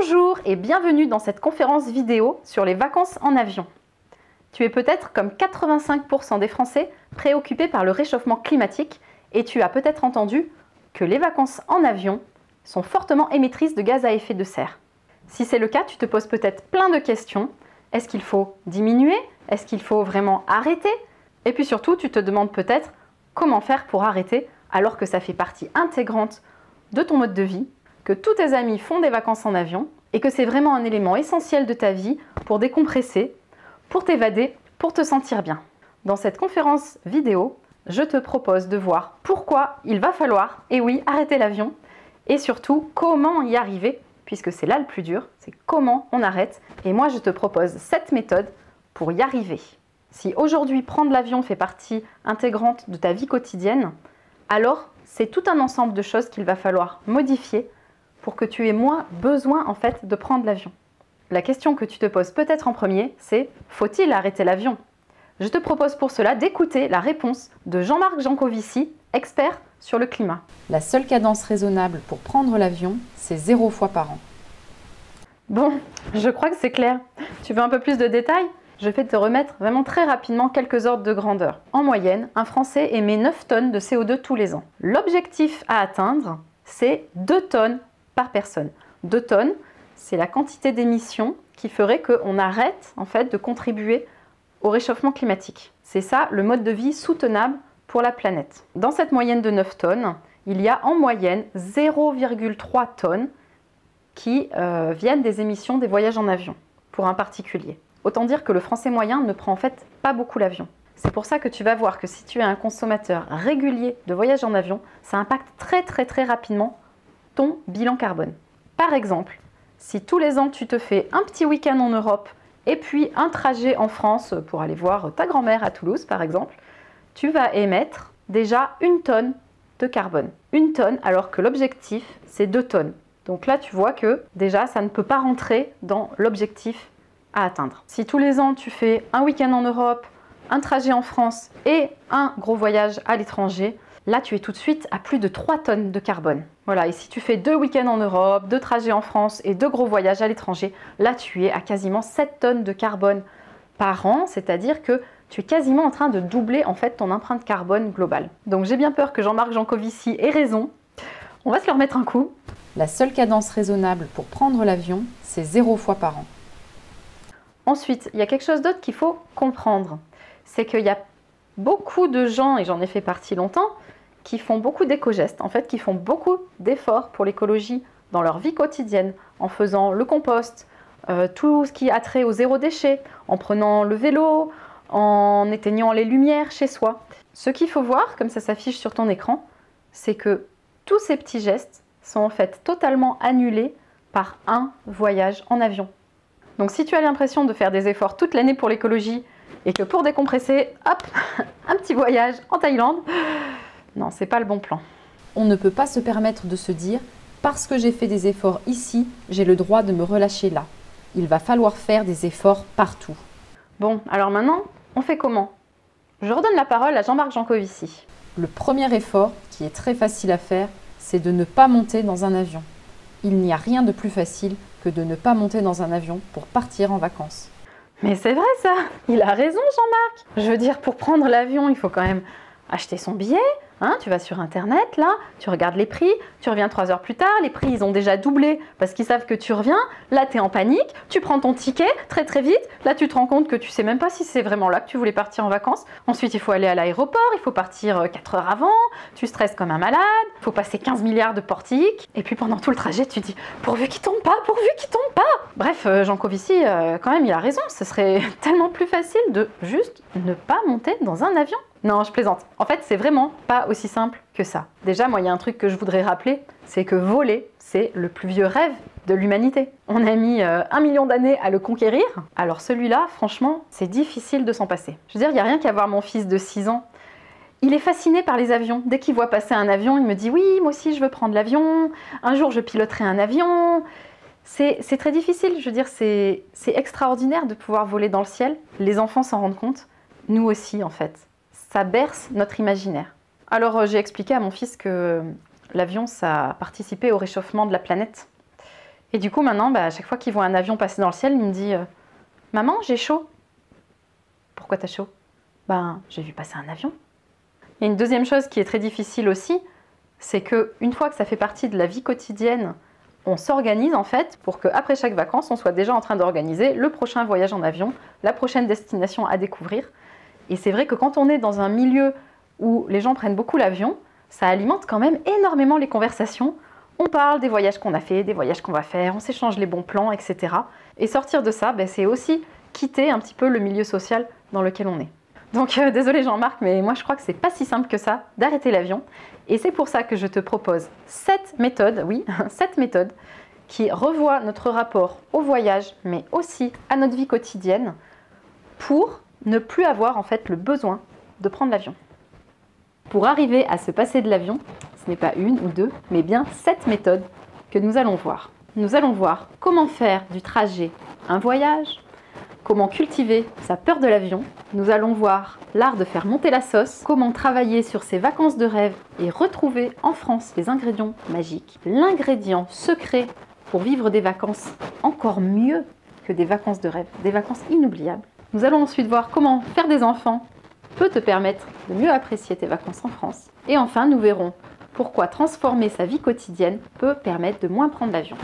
Bonjour et bienvenue dans cette conférence vidéo sur les vacances en avion. Tu es peut-être comme 85% des Français préoccupés par le réchauffement climatique et tu as peut-être entendu que les vacances en avion sont fortement émettrices de gaz à effet de serre. Si c'est le cas, tu te poses peut-être plein de questions. Est-ce qu'il faut diminuer? Est-ce qu'il faut vraiment arrêter? Et puis surtout, tu te demandes peut-être comment faire pour arrêter alors que ça fait partie intégrante de ton mode de vie, que tous tes amis font des vacances en avion et que c'est vraiment un élément essentiel de ta vie pour décompresser, pour t'évader, pour te sentir bien. Dans cette conférence vidéo, je te propose de voir pourquoi il va falloir, et oui, arrêter l'avion et surtout comment y arriver, puisque c'est là le plus dur, c'est comment on arrête. Et moi, je te propose 7 méthodes pour y arriver. Si aujourd'hui prendre l'avion fait partie intégrante de ta vie quotidienne, alors c'est tout un ensemble de choses qu'il va falloir modifier pour que tu aies moins besoin en fait de prendre l'avion. La question que tu te poses peut-être en premier, c'est faut-il arrêter l'avion? Je te propose pour cela d'écouter la réponse de Jean-Marc Jancovici, expert sur le climat. La seule cadence raisonnable pour prendre l'avion, c'est 0 fois par an. Bon, je crois que c'est clair. Tu veux un peu plus de détails? Je vais te remettre vraiment très rapidement quelques ordres de grandeur. En moyenne, un Français émet 9 tonnes de CO2 tous les ans. L'objectif à atteindre, c'est 2 tonnes par personne. 2 tonnes, c'est la quantité d'émissions qui ferait qu'on arrête en fait de contribuer au réchauffement climatique. C'est ça le mode de vie soutenable pour la planète. Dans cette moyenne de 9 tonnes, il y a en moyenne 0,3 tonnes qui viennent des émissions des voyages en avion pour un particulier. Autant dire que le Français moyen ne prend en fait pas beaucoup l'avion. C'est pour ça que tu vas voir que si tu es un consommateur régulier de voyages en avion, ça impacte très rapidement ton bilan carbone. Par exemple, si tous les ans tu te fais un petit week-end en Europe et puis un trajet en France pour aller voir ta grand-mère à Toulouse par exemple, tu vas émettre déjà 1 tonne de carbone. 1 tonne alors que l'objectif c'est 2 tonnes. Donc là tu vois que déjà ça ne peut pas rentrer dans l'objectif à atteindre. Si tous les ans tu fais un week-end en Europe, un trajet en France et un gros voyage à l'étranger, là tu es tout de suite à plus de 3 tonnes de carbone. Voilà, et si tu fais 2 week-ends en Europe, 2 trajets en France et 2 gros voyages à l'étranger, là tu es à quasiment 7 tonnes de carbone par an, c'est-à-dire que tu es quasiment en train de doubler en fait ton empreinte carbone globale. Donc j'ai bien peur que Jean-Marc Jancovici ait raison. On va se le remettre un coup. La seule cadence raisonnable pour prendre l'avion, c'est 0 fois par an. Ensuite, il y a quelque chose d'autre qu'il faut comprendre. C'est qu'il y a beaucoup de gens, et j'en ai fait partie longtemps, qui font beaucoup d'éco-gestes, en fait, qui font beaucoup d'efforts pour l'écologie dans leur vie quotidienne, en faisant le compost, tout ce qui a trait au zéro déchet, en prenant le vélo, en éteignant les lumières chez soi. Ce qu'il faut voir, comme ça s'affiche sur ton écran, c'est que tous ces petits gestes sont en fait totalement annulés par un voyage en avion. Donc si tu as l'impression de faire des efforts toute l'année pour l'écologie et que pour décompresser, hop, un petit voyage en Thaïlande, non, c'est pas le bon plan. On ne peut pas se permettre de se dire « parce que j'ai fait des efforts ici, j'ai le droit de me relâcher là ». Il va falloir faire des efforts partout. Bon, alors maintenant, on fait comment? Je redonne la parole à Jean-Marc Jancovici. Le premier effort, qui est très facile à faire, c'est de ne pas monter dans un avion. Il n'y a rien de plus facile que de ne pas monter dans un avion pour partir en vacances. Mais c'est vrai ça, il a raison Jean-Marc. Je veux dire, pour prendre l'avion, il faut quand même acheter son billet. Hein, tu vas sur internet, là, tu regardes les prix, tu reviens 3 heures plus tard, les prix ils ont déjà doublé parce qu'ils savent que tu reviens, là tu es en panique, tu prends ton ticket très vite, là tu te rends compte que tu sais même pas si c'est vraiment là que tu voulais partir en vacances. Ensuite il faut aller à l'aéroport, il faut partir 4 heures avant, tu stresses comme un malade, il faut passer 15 milliards de portiques, et puis pendant tout le trajet tu dis pourvu qu'il tombe pas, pourvu qu'il tombe pas. Bref, Jancovici, quand même il a raison, ce serait tellement plus facile de juste ne pas monter dans un avion. Non, je plaisante. En fait, c'est vraiment pas aussi simple que ça. Déjà, moi, il y a un truc que je voudrais rappeler, c'est que voler, c'est le plus vieux rêve de l'humanité. On a mis 1 million d'années à le conquérir. Alors celui-là, franchement, c'est difficile de s'en passer. Je veux dire, il n'y a rien qu'à voir mon fils de 6 ans. Il est fasciné par les avions. Dès qu'il voit passer un avion, il me dit « Oui, moi aussi, je veux prendre l'avion. Un jour, je piloterai un avion. » C'est très difficile. Je veux dire, c'est extraordinaire de pouvoir voler dans le ciel. Les enfants s'en rendent compte. Nous aussi, en fait. Ça berce notre imaginaire. Alors j'ai expliqué à mon fils que l'avion, ça participait au réchauffement de la planète Et du coup, maintenant, à chaque fois qu'ils voient un avion passer dans le ciel, il me dit Maman, j'ai chaud. Pourquoi t'as chaud? J'ai vu passer un avion. Il y a une deuxième chose qui est très difficile aussi, c'est qu'une fois que ça fait partie de la vie quotidienne, on s'organise en fait pour qu'après chaque vacances, on soit déjà en train d'organiser le prochain voyage en avion, la prochaine destination à découvrir. Et c'est vrai que quand on est dans un milieu où les gens prennent beaucoup l'avion, ça alimente quand même énormément les conversations. On parle des voyages qu'on a fait, des voyages qu'on va faire, on s'échange les bons plans, etc. Et sortir de ça, c'est aussi quitter un petit peu le milieu social dans lequel on est. Donc désolé Jean-Marc, mais moi je crois que c'est pas si simple que ça d'arrêter l'avion. Et c'est pour ça que je te propose 7 méthodes, oui, 7 méthodes qui revoient notre rapport au voyage, mais aussi à notre vie quotidienne pour ne plus avoir en fait le besoin de prendre l'avion. Pour arriver à se passer de l'avion, ce n'est pas une ou deux, mais bien 7 méthodes que nous allons voir. Nous allons voir comment faire du trajet un voyage, comment cultiver sa peur de l'avion. Nous allons voir l'art de faire monter la sauce, comment travailler sur ses vacances de rêve et retrouver en France les ingrédients magiques, l'ingrédient secret pour vivre des vacances encore mieux que des vacances de rêve, des vacances inoubliables. Nous allons ensuite voir comment faire des enfants peut te permettre de mieux apprécier tes vacances en France. Et enfin, nous verrons pourquoi transformer sa vie quotidienne peut permettre de moins prendre l'avion.